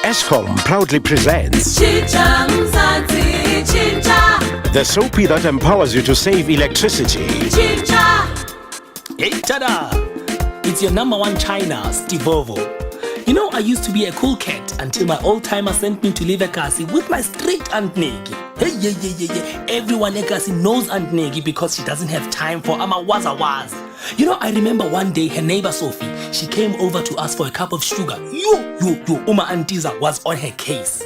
Eskom proudly presents Chincha Mzansi, Chincha, the soapy that empowers you to save electricity. Chincha. Hey, tada! It's your number one China, Stivovo. You know, I used to be a cool cat until my old timer sent me to live a Kasi with my straight Aunt Negi. Hey, yeah. Everyone at Kasi knows Aunt Negi because she doesn't have time for Amawazawaz. You know, I remember one day her neighbor Sophie, she came over to ask for a cup of sugar. Uma Antiza was on her case.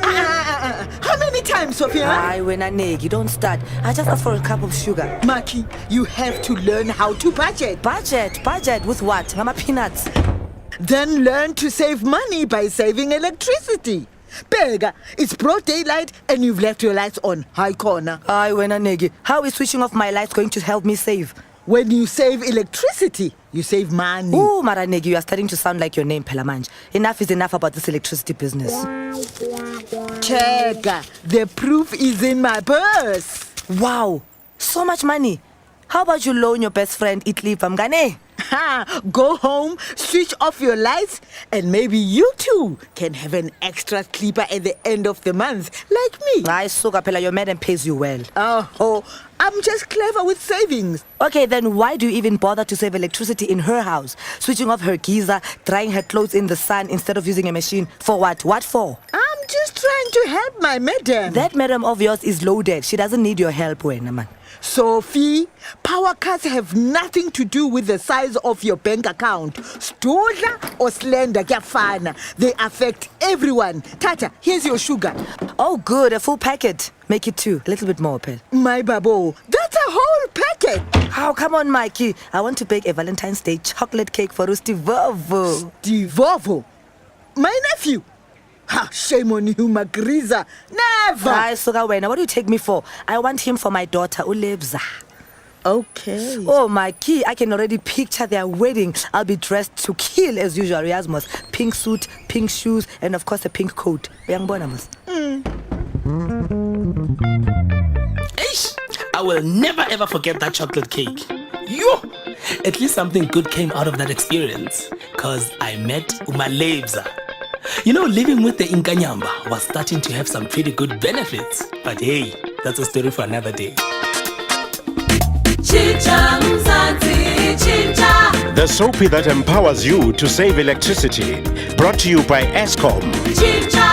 How many times, Sophia? Aye, when I neg, you don't start. I just asked for a cup of sugar. Maki, you have to learn how to budget. Budget with what? Mama peanuts. Then learn to save money by saving electricity. Bega, it's broad daylight and you've left your lights on. High corner. Aye, when I neg, how is switching off my lights going to help me save? When you save electricity, you save money. Ooh, Maranegi, you are starting to sound like your name, Pelamanj. Enough is enough about this electricity business. Chega, the proof is in my purse. Wow, so much money. How about you loan your best friend Itli Pamgane? Ha! Go home, switch off your lights, and maybe you too can have an extra sleeper at the end of the month, like me. Aye, Suga Pela, your madam pays you well. Oh, I'm just clever with savings. Okay, then why do you even bother to save electricity in her house? Switching off her geyser, drying her clothes in the sun instead of using a machine. For what? What for? I'm just trying to help my madam. That madam of yours is loaded. She doesn't need your help, Wena man. Sophie, power cuts have nothing to do with the size of your bank account. Stodla or slender, kuyafana. They affect everyone. Tata, here's your sugar. Oh, good, a full packet. Make it two, a little bit more, Pel. My babo, that's a whole packet. Oh, come on, Mikey. I want to bake a Valentine's Day chocolate cake for Rusty Vovo. Divovo, my nephew. Ha, shame on you, Magriza. Never. Aye, Suga Wena, what do you take me for? I want him for my daughter, Ulebza. Okay. Oh, Mikey, I can already picture their wedding. I'll be dressed to kill as usual, Riasmus. Pink suit, pink shoes, and of course a pink coat. Young Bonamus. Eish! I will never ever forget that chocolate cake. Yo! At least something good came out of that experience. Cause I met Umalebza. You know, living with the Inkanyamba was starting to have some pretty good benefits. But hey, that's a story for another day. Chincha Mzansi, Chincha, The soapy that empowers you to save electricity. Brought to you by Eskom. Chincha.